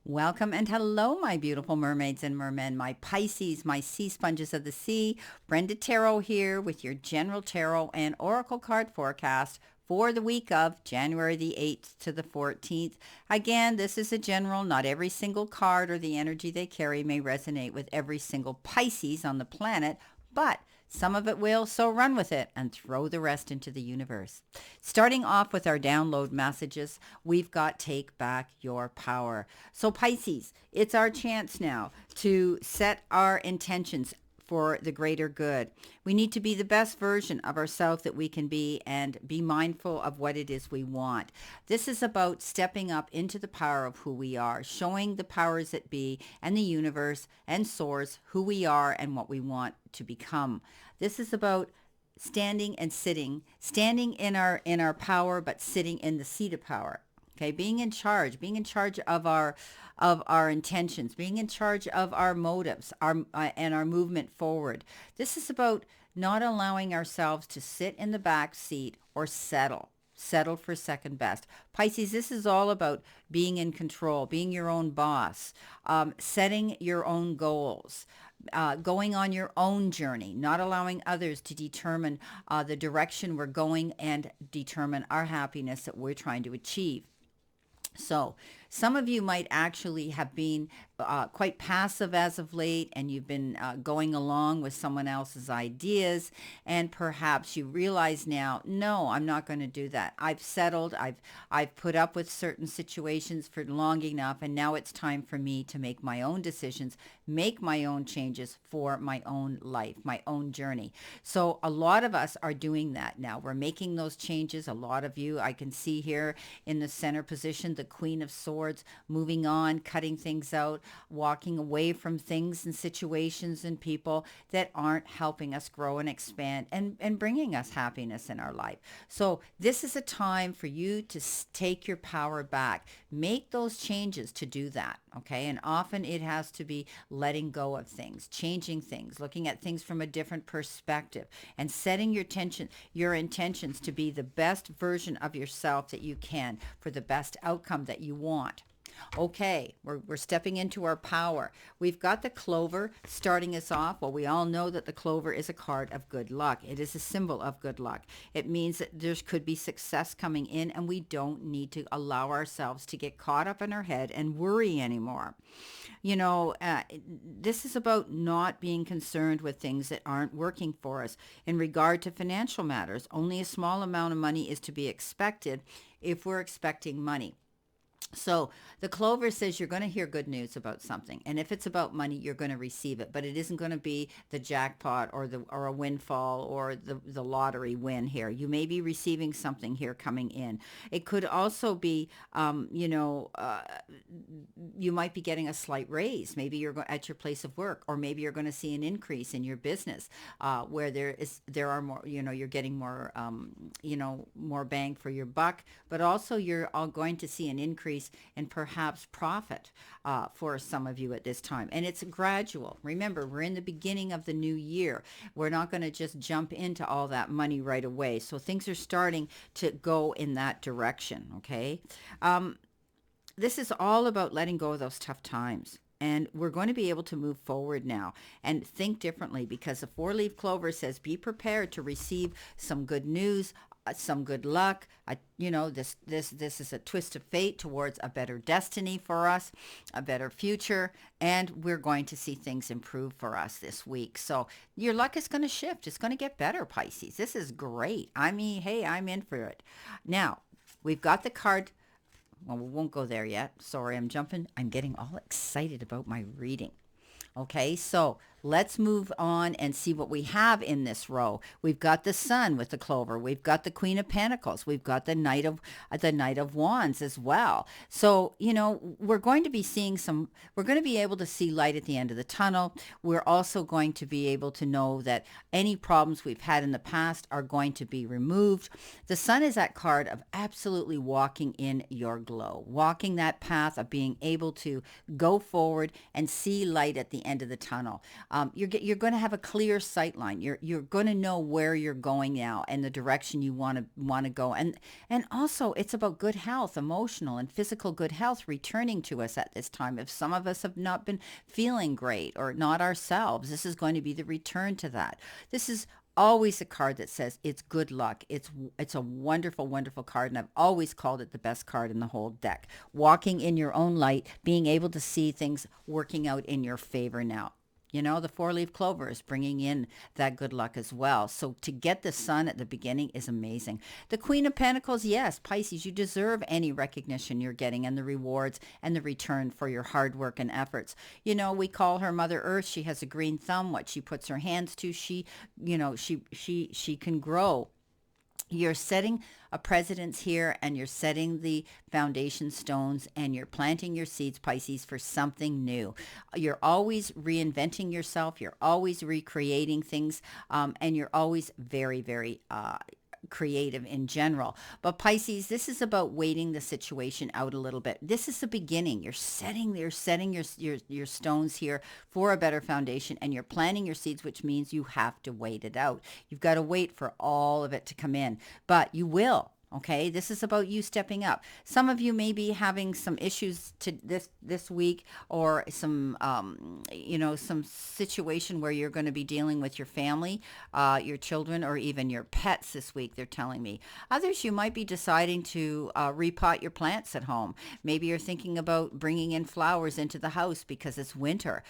Welcome and hello, my beautiful mermaids and mermen, my Pisces, my sea sponges of the sea. Brenda Taro here with your general tarot and oracle card forecast for the week of January the 8th to the 14th. Again, this is a general. Not every single card or the energy they carry may resonate with every single Pisces on the planet, but some of it will, so run with it and throw the rest into the universe. Starting off with our download messages, we've got Take Back Your Power. So Pisces, it's our chance now to set our intentions for the greater good. We need to be the best version of ourselves that we can be and be mindful of what it is we want. This is about stepping up into the power of who we are, showing the powers that be and the universe and source who we are and what we want to become. This is about standing and sitting, standing in our power, but sitting in the seat of power. Okay, being in charge of our intentions, being in charge of our motives, our and our movement forward. This is about not allowing ourselves to sit in the back seat or settle for second best. Pisces, this is all about being in control, being your own boss, setting your own goals, going on your own journey, not allowing others to determine the direction we're going and determine our happiness that we're trying to achieve. So some of you might actually have been quite passive as of late, and you've been going along with someone else's ideas, and perhaps you realize now, no, I'm not going to do that. I've settled. I've put up with certain situations for long enough, and now it's time for me to make my own decisions, make my own changes for my own life, my own journey. So a lot of us are doing that now. We're making those changes. A lot of you, I can see here in the center position, the Queen of Swords, moving on, cutting things out, walking away from things and situations and people that aren't helping us grow and expand and bringing us happiness in our life. So this is a time for you to take your power back. Make those changes to do that, okay? And often it has to be letting go of things, changing things, looking at things from a different perspective, and setting your intentions to be the best version of yourself that you can for the best outcome that you want. Okay, we're stepping into our power. We've got the clover starting us off. Well, we all know that the clover is a card of good luck. It is a symbol of good luck. It means that there could be success coming in, and we don't need to allow ourselves to get caught up in our head and worry anymore. You know, this is about not being concerned with things that aren't working for us. In regard to financial matters, only a small amount of money is to be expected if we're expecting money. So the clover says you're going to hear good news about something, and if it's about money, you're going to receive it. But it isn't going to be the jackpot or a windfall or the lottery win here. You may be receiving something here coming in. It could also be, you might be getting a slight raise. Maybe at your place of work, or maybe you're going to see an increase in your business where there are more. You know, you're getting more, more bang for your buck. But also, you're all going to see an increase and perhaps profit for some of you at this time. And it's gradual. Remember, we're in the beginning of the new year. We're not going to just jump into all that money right away. So things are starting to go in that direction, okay? This is all about letting go of those tough times. And we're going to be able to move forward now and think differently, because the four-leaf clover says be prepared to receive some good news, some good luck. This is a twist of fate towards a better destiny for us, a better future, and we're going to see things improve for us this week. So your luck is going to shift. It's going to get better, Pisces. This is great. I mean, hey, I'm in for it. Now, we've got the card. Well, we won't go there yet. Sorry, I'm jumping. I'm getting all excited about my reading. Okay, so let's move on and see what we have in this row. We've got the Sun with the clover. We've got the Queen of Pentacles. We've got the Knight of Wands as well. So, we're going to be we're going to be able to see light at the end of the tunnel. We're also going to be able to know that any problems we've had in the past are going to be removed. The Sun is that card of absolutely walking in your glow, walking that path of being able to go forward and see light at the end of the tunnel. You're going to have a clear sight line. You're going to know where you're going now and the direction you want to go. And also it's about good health, emotional and physical good health returning to us at this time. If some of us have not been feeling great or not ourselves, this is going to be the return to that. This is always a card that says it's good luck. It's a wonderful, wonderful card, and I've always called it the best card in the whole deck. Walking in your own light, being able to see things working out in your favor now. You know, the four-leaf clover is bringing in that good luck as well. So to get the sun at the beginning is amazing. The Queen of Pentacles, yes, Pisces, you deserve any recognition you're getting and the rewards and the return for your hard work and efforts. You know, we call her Mother Earth. She has a green thumb. What she puts her hands to, she can grow. You're setting a precedence here, and you're setting the foundation stones, and you're planting your seeds, Pisces, for something new. You're always reinventing yourself. You're always recreating things, and you're always very, very creative in general. But Pisces, this is about waiting the situation out a little bit. This is the beginning. You're setting your stones here for a better foundation, and you're planting your seeds, which means you have to wait it out. You've got to wait for all of it to come in, but you will. Okay, this is about you stepping up. Some of you may be having some issues to this week, or some some situation where you're going to be dealing with your family, your children, or even your pets this week. They're telling me. Others, you might be deciding to repot your plants at home. Maybe you're thinking about bringing in flowers into the house because it's winter.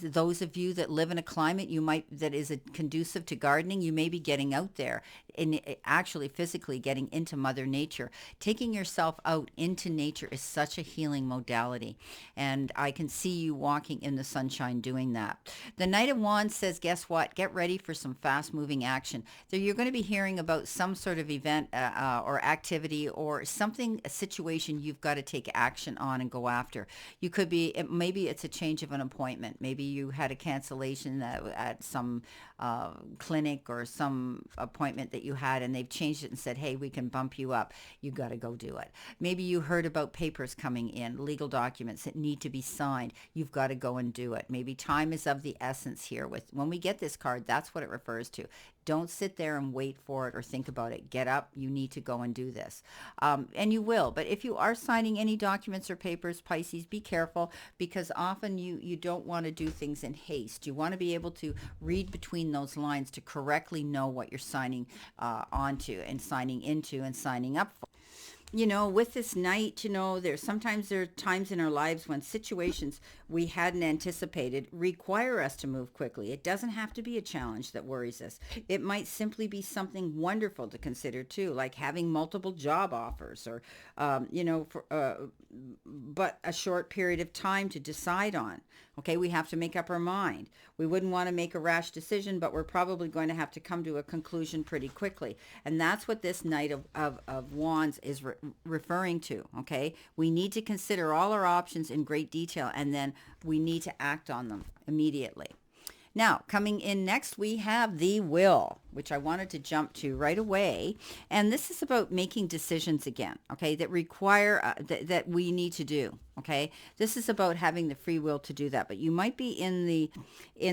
Those of you that live in a climate that is conducive to gardening, you may be getting out there and actually physically getting into Mother Nature. Taking yourself out into nature is such a healing modality, and I can see you walking in the sunshine doing that. The Knight of Wands says, guess what? Get ready for some fast-moving action. So you're going to be hearing about some sort of event or activity or something, a situation you've got to take action on and go after. You could be, maybe it's a change of an appointment. Maybe you had a cancellation at some clinic or some appointment that you had, and they've changed it and said, hey, we can bump you up. You got to go do it. Maybe you heard about papers coming in, legal documents that need to be signed. You've got to go and do it. Maybe time is of the essence here. When we get this card, that's what it refers to. Don't sit there and wait for it or think about it. Get up. You need to go and do this. And you will. But if you are signing any documents or papers, Pisces, be careful, because often you don't want to do things in haste. You want to be able to read between those lines to correctly know what you're signing onto and signing into and signing up for. You know, with this Knight, there are times in our lives when situations we hadn't anticipated require us to move quickly. It doesn't have to be a challenge that worries us. It might simply be something wonderful to consider too, like having multiple job offers or, but a short period of time to decide on. Okay, we have to make up our mind. We wouldn't want to make a rash decision, but we're probably going to have to come to a conclusion pretty quickly. And that's what this Knight of Wands is referring to, okay? We need to consider all our options in great detail, and then we need to act on them immediately. Now, coming in next, we have the Will, which I wanted to jump to right away. And this is about making decisions again, okay, that require, that we need to do, okay? This is about having the free will to do that. But you might be in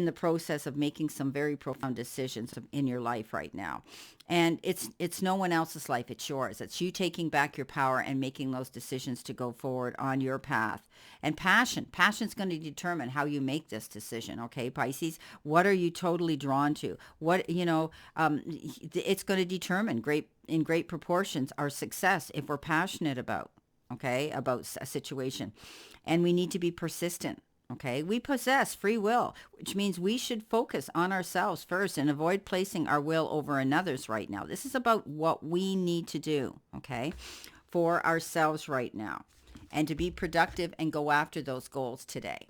the process of making some very profound decisions in your life right now. And it's no one else's life, it's yours. It's you taking back your power and making those decisions to go forward on your path. And passion's going to determine how you make this decision, okay, Pisces? What are you totally drawn to? It's going to determine in great proportions our success if we're passionate about a situation. And we need to be persistent. Okay, we possess free will, which means we should focus on ourselves first and avoid placing our will over another's right now. This is about what we need to do, okay, for ourselves right now, and to be productive and go after those goals today.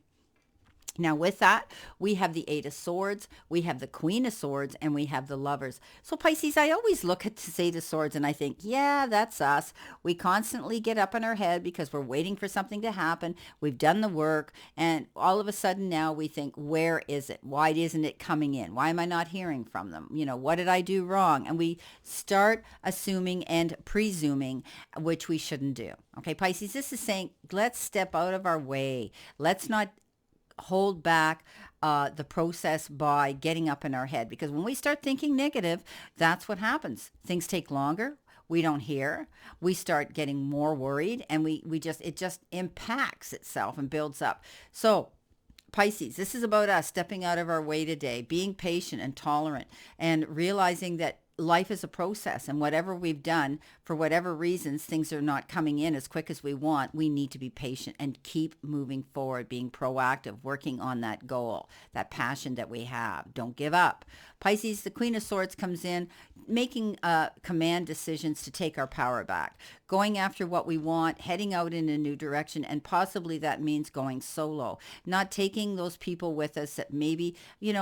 Now, with that, we have the Eight of Swords, we have the Queen of Swords, and we have the Lovers. So, Pisces, I always look at this Eight of Swords and I think, yeah, that's us. We constantly get up in our head because we're waiting for something to happen. We've done the work, and all of a sudden now we think, where is it? Why isn't it coming in? Why am I not hearing from them? What did I do wrong? And we start assuming and presuming, which we shouldn't do. Okay, Pisces, this is saying, let's step out of our way. Let's not hold back the process by getting up in our head. Because when we start thinking negative, that's what happens. Things take longer. We don't hear. We start getting more worried, and it just impacts itself and builds up. So Pisces, this is about us stepping out of our way today, being patient and tolerant, and realizing that life is a process, and whatever we've done, for whatever reasons, things are not coming in as quick as we want. We need to be patient and keep moving forward, being proactive, working on that goal, that passion that we have. Don't give up. Pisces, the Queen of Swords comes in, making command decisions to take our power back, going after what we want, heading out in a new direction, and possibly that means going solo, not taking those people with us that maybe,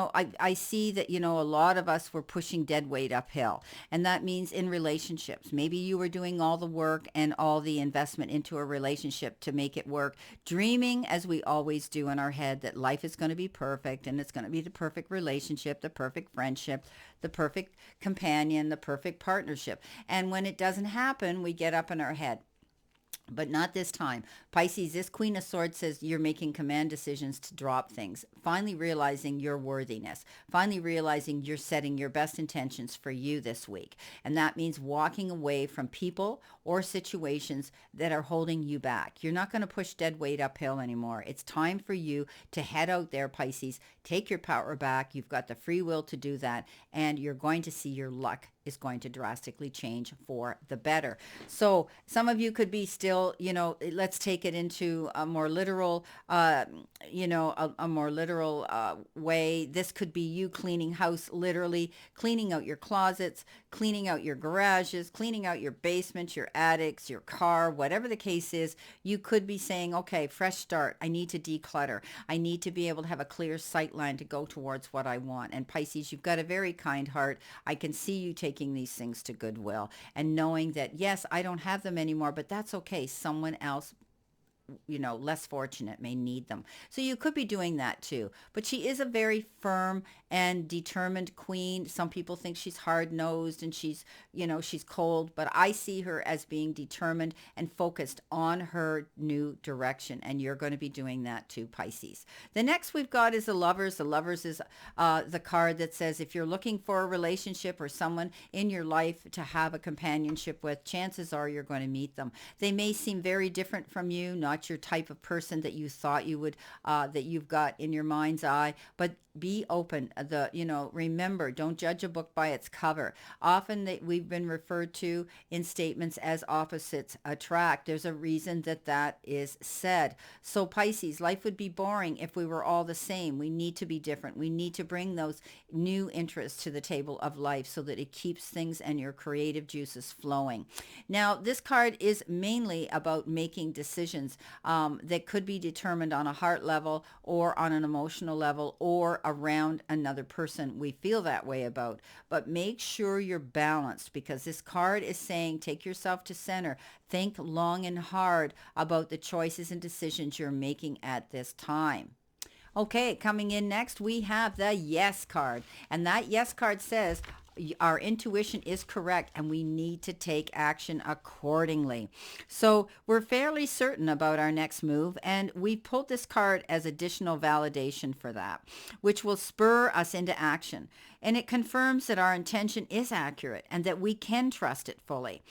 I see that, a lot of us were pushing dead weight uphill, and that means in relationships. Maybe you were doing all the work and all the investment into a relationship to make it work, dreaming, as we always do in our head, that life is going to be perfect and it's going to be the perfect relationship, the perfect friendship, the perfect companion, the perfect partnership. And when it doesn't happen, we get up in our head. But not this time. Pisces, this Queen of Swords says you're making command decisions to drop things, finally realizing your worthiness, finally realizing you're setting your best intentions for you this week. And that means walking away from people or situations that are holding you back. You're not going to push dead weight uphill anymore. It's time for you to head out there, Pisces, take your power back. You've got the free will to do that, and you're going to see your luck is going to drastically change for the better. So some of you could be still, let's take it into a more literal, a more literal way. This could be you cleaning house, literally cleaning out your closets, cleaning out your garages, cleaning out your basement, your attics, your car, whatever the case is. You could be saying, okay, fresh start. I need to declutter. I need to be able to have a clear sight line to go towards what I want. And Pisces, you've got a very kind heart. I can see you taking these things to goodwill and knowing that, yes, I don't have them anymore, but that's okay. Someone else, less fortunate may need them. So you could be doing that too. But she is a very firm and determined queen. Some people think she's hard-nosed and she's cold, but I see her as being determined and focused on her new direction. And you're going to be doing that too, Pisces. The next we've got is the Lovers. The Lovers is the card that says if you're looking for a relationship or someone in your life to have a companionship with, chances are you're going to meet them. They may seem very different from you, not your type of person that you thought you would, that you've got in your mind's eye, but be open. Remember, don't judge a book by its cover. Often we've been referred to in statements as opposites attract. There's a reason that is said. So Pisces, life would be boring if we were all the same. We need to be different. We need to bring those new interests to the table of life so that it keeps things and your creative juices flowing. Now, this card is mainly about making decisions that could be determined on a heart level or on an emotional level or around another person we feel that way about. But make sure you're balanced, because this card is saying take yourself to center. Think long and hard about the choices and decisions you're making at this time. Okay, coming in next, we have the Yes card. And that Yes card says our intuition is correct and we need to take action accordingly. So we're fairly certain about our next move, and we pulled this card as additional validation for that, which will spur us into action. And it confirms that our intention is accurate and that we can trust it fully.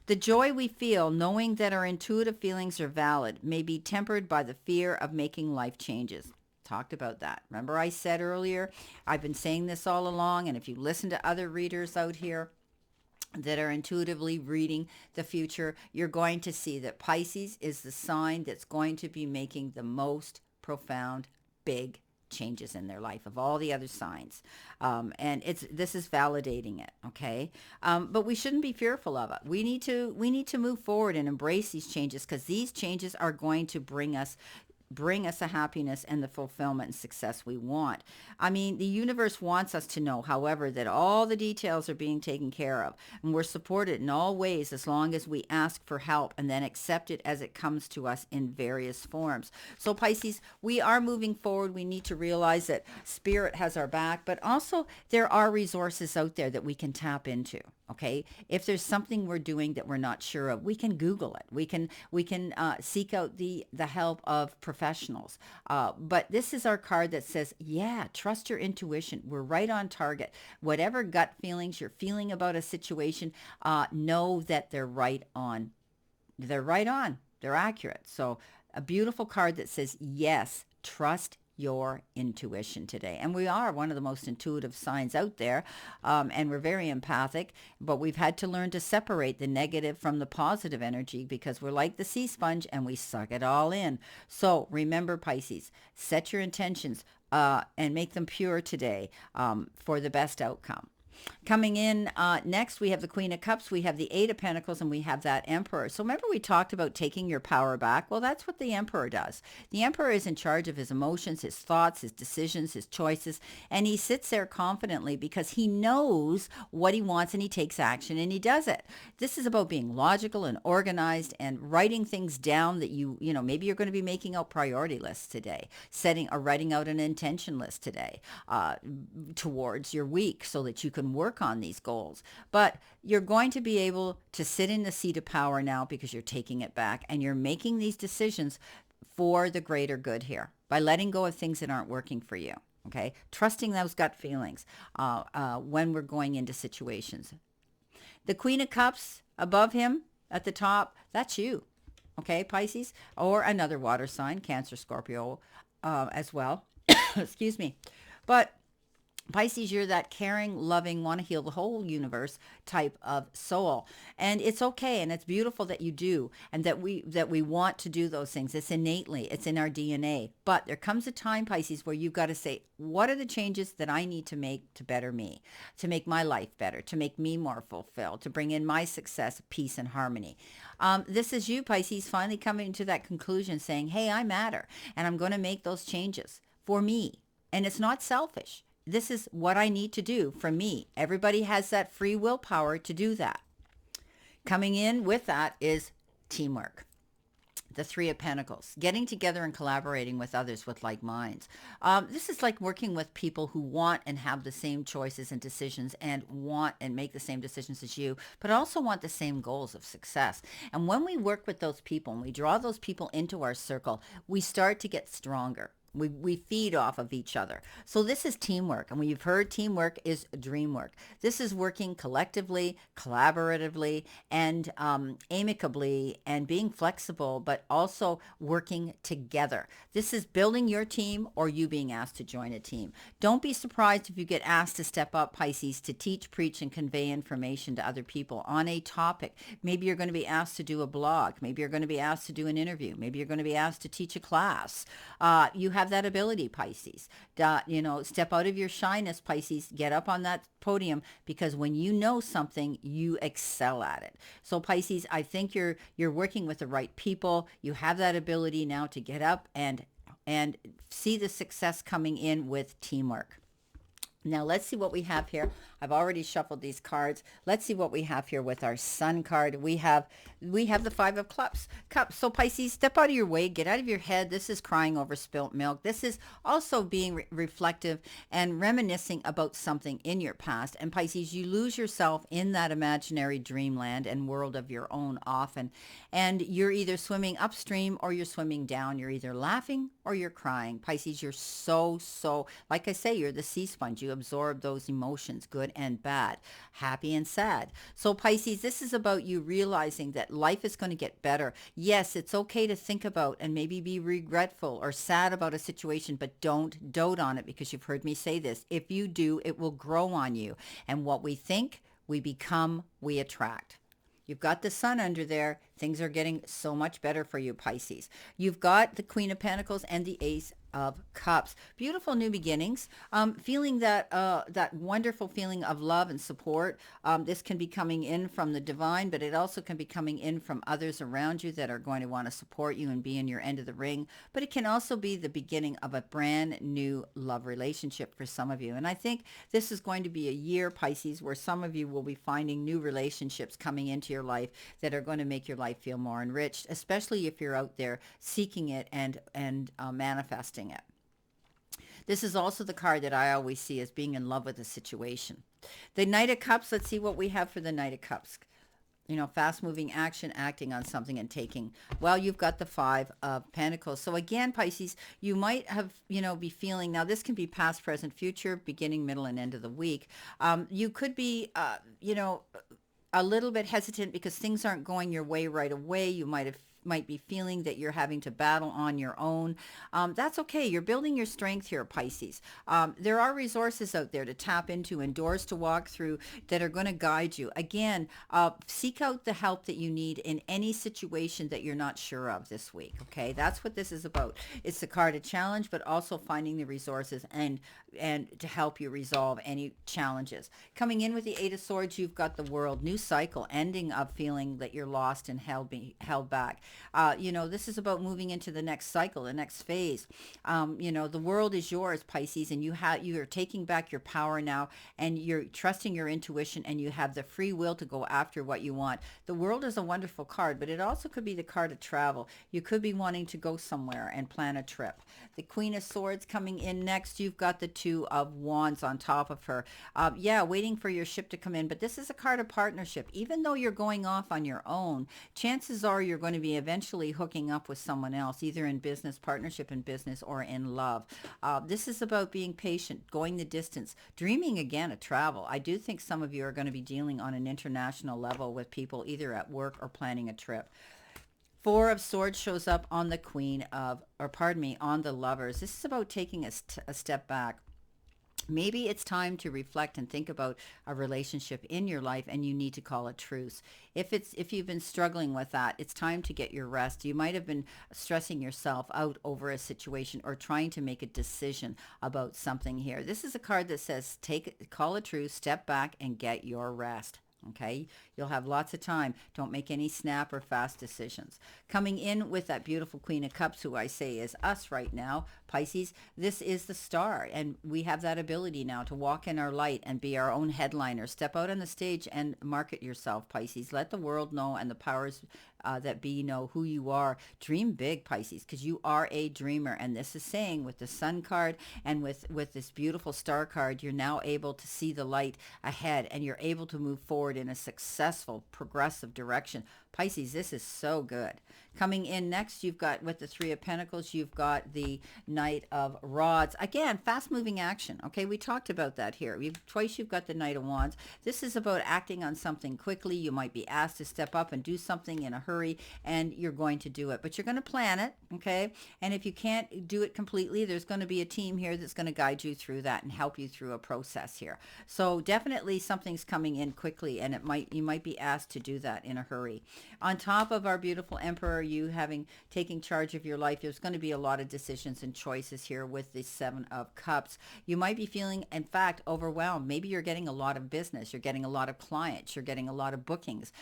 The joy we feel knowing that our intuitive feelings are valid may be tempered by the fear of making life changes. Talked about that. Remember I said earlier, I've been saying this all along, and if you listen to other readers out here that are intuitively reading the future, you're going to see that Pisces is the sign that's going to be making the most profound, big changes in their life of all the other signs. And this is validating it, okay? But we shouldn't be fearful of it. We need to move forward and embrace these changes, because these changes are going to bring us the happiness and the fulfillment and success we want. I mean, the universe wants us to know, however, that all the details are being taken care of, and we're supported in all ways as long as we ask for help and then accept it as it comes to us in various forms. So Pisces, we are moving forward. We need to realize that Spirit has our back, but also there are resources out there that we can tap into. Okay, if there's something we're doing that we're not sure of, we can Google it. We can seek out the help of professionals. But this is our card that says, yeah, trust your intuition. We're right on target. Whatever gut feelings you're feeling about a situation, know that they're right on. They're right on. They're accurate. So a beautiful card that says, yes, trust your intuition today. And we are one of the most intuitive signs out there. And we're very empathic, but we've had to learn to separate the negative from the positive energy because we're like the sea sponge and we suck it all in. So remember, Pisces, set your intentions and make them pure today for the best outcome. Coming in next, we have the Queen of Cups, we have the Eight of Pentacles, and we have that Emperor. So remember we talked about taking your power back? Well, that's what the Emperor does. The Emperor is in charge of his emotions, his thoughts, his decisions, his choices, and he sits there confidently because he knows what he wants and he takes action and he does it. This is about being logical and organized and writing things down that maybe you're going to be making out priority lists today, setting or writing out an intention list today towards your week so that you can work on these goals. But you're going to be able to sit in the seat of power now because you're taking it back and you're making these decisions for the greater good here by letting go of things that aren't working for you. Okay, trusting those gut feelings when we're going into situations. The Queen of Cups above him at the top, that's you. Okay, Pisces, or another water sign, Cancer, Scorpio as well. Excuse me. But Pisces, you're that caring, loving, want to heal the whole universe type of soul. And it's okay and it's beautiful that you do and that we want to do those things. It's innately, it's in our DNA. But there comes a time, Pisces, where you've got to say, what are the changes that I need to make to better me, to make my life better, to make me more fulfilled, to bring in my success, peace, and harmony. This is you, Pisces, finally coming to that conclusion saying, hey, I matter and I'm going to make those changes for me. And it's not selfish. This is what I need to do for me. Everybody has that free willpower to do that. Coming in with that is teamwork. The Three of Pentacles, getting together and collaborating with others with like minds. This is like working with people who want and have the same choices and decisions and want and make the same decisions as you, but also want the same goals of success. And when we work with those people and we draw those people into our circle, we start to get stronger. We feed off of each other. So this is teamwork. And when you've heard teamwork is dream work. This is working collectively, collaboratively, and amicably and being flexible, but also working together. This is building your team or you being asked to join a team. Don't be surprised if you get asked to step up, Pisces, to teach, preach, and convey information to other people on a topic. Maybe you're going to be asked to do a blog. Maybe you're going to be asked to do an interview. Maybe you're going to be asked to teach a class. You have that ability, Pisces. Step out of your shyness, Pisces. Get up on that podium because when you know something, you excel at it. So Pisces, I think you're working with the right people. You have that ability now to get up and see the success coming in with teamwork. Now let's see what we have here. I've already shuffled these cards. Let's see what we have here with our Sun card. We have the Five of Cups. So Pisces, step out of your way. Get out of your head. This is crying over spilt milk. This is also being reflective and reminiscing about something in your past. And Pisces, you lose yourself in that imaginary dreamland and world of your own often. And you're either swimming upstream or you're swimming down. You're either laughing or you're crying. Pisces, you're so, like I say, you're the sea sponge. You absorb those emotions, good and bad, happy and sad. So Pisces, this is about you realizing that life is going to get better. Yes, it's okay to think about and maybe be regretful or sad about a situation, but don't dote on it because you've heard me say this. If you do, it will grow on you. And what we think, we become, we attract. You've got the Sun under there. Things are getting so much better for you, Pisces. You've got the Queen of Pentacles and the Ace of Cups. Beautiful new beginnings. Feeling that wonderful feeling of love and support. This can be coming in from the divine, but it also can be coming in from others around you that are going to want to support you and be in your end of the ring. But it can also be the beginning of a brand new love relationship for some of you. And I think this is going to be a year, Pisces, where some of you will be finding new relationships coming into your life that are going to make your life feel more enriched, especially if you're out there seeking it and manifesting it. This is also the card that I always see as being in love with a situation. The Knight of Cups, let's see what we have for the Knight of Cups. You know, fast moving action, acting on something and taking. Well, you've got the Five of Pentacles. So again, Pisces, you might have, be feeling, now this can be past, present, future, beginning, middle, and end of the week. You could be, a little bit hesitant because things aren't going your way right away. You might be feeling that you're having to battle on your own. That's okay. You're building your strength here, Pisces. There are resources out there to tap into and doors to walk through that are going to guide you. Again, seek out the help that you need in any situation that you're not sure of this week. Okay, that's what this is about. It's the card of challenge, but also finding the resources and to help you resolve any challenges. Coming in with the Eight of Swords, you've got the World, new cycle, ending of feeling that you're lost and held back. This is about moving into the next cycle, the next phase. The world is yours, Pisces, and you are taking back your power now, and you're trusting your intuition, and you have the free will to go after what you want. The world is a wonderful card, but it also could be the card of travel. You could be wanting to go somewhere and plan a trip. The Queen of Swords coming in next. You've got the Two of Wands on top of her. Waiting for your ship to come in, but this is a card of partnership. Even though you're going off on your own, chances are you're going to be eventually hooking up with someone else, either in business, partnership in business, or in love. This is about being patient, going the distance, dreaming again of travel. I do think some of you are going to be dealing on an international level with people either at work or planning a trip. Four of Swords shows up on the on the Lovers. This is about taking a step back. Maybe it's time to reflect and think about a relationship in your life, and you need to call a truce. If you've been struggling with that, it's time to get your rest. You might have been stressing yourself out over a situation or trying to make a decision about something here. This is a card that says call a truce, step back, and get your rest. Okay, you'll have lots of time. Don't make any snap or fast decisions. Coming in with that beautiful Queen of Cups, who I say is us right now, Pisces, this is the star. And we have that ability now to walk in our light and be our own headliner. Step out on the stage and market yourself, Pisces. Let the world know and the powers that be know who you are. Dream big, Pisces, because you are a dreamer. And this is saying with the Sun card and with this beautiful star card, you're now able to see the light ahead and you're able to move forward in a successful, progressive direction. Pisces, this is so good. Coming in next, you've got with the Three of Pentacles, you've got the Knight of Rods. Again, fast-moving action. Okay, we talked about that here. Twice you've got the Knight of Wands. This is about acting on something quickly. You might be asked to step up and do something in a hurry, and you're going to do it. But you're going to plan it, okay? And if you can't do it completely, there's going to be a team here that's going to guide you through that and help you through a process here. So definitely something's coming in quickly, and you might be asked to do that in a hurry. On top of our beautiful Emperor, you taking charge of your life, there's going to be a lot of decisions and choices here with the Seven of Cups. You might be feeling, in fact, overwhelmed. Maybe you're getting a lot of business. You're getting a lot of clients. You're getting a lot of bookings.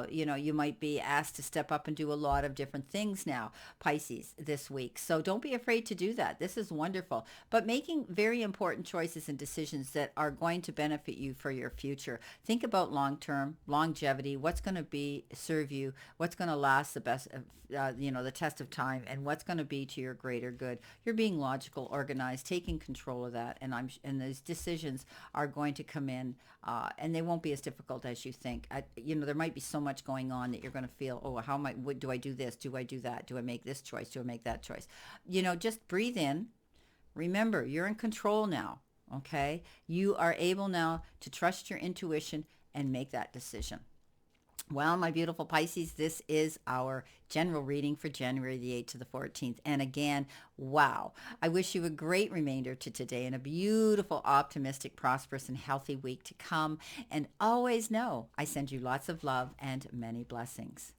You might be asked to step up and do a lot of different things now, Pisces, this week. So don't be afraid to do that. This is wonderful. But making very important choices and decisions that are going to benefit you for your future. Think about long-term, longevity, what's going to serve you, what's going to last the best, the test of time, and what's going to be to your greater good. You're being logical, organized, taking control of that, and those decisions are going to come in, and they won't be as difficult as you think. There might be so much going on that you're going to feel, do I do this? Do I do that? Do I make this choice? Do I make that choice? Just breathe in. Remember, you're in control now. Okay, you are able now to trust your intuition and make that decision. Well, my beautiful Pisces, this is our general reading for January the 8th to the 14th. And again, wow, I wish you a great remainder to today and a beautiful, optimistic, prosperous, and healthy week to come. And always know I send you lots of love and many blessings.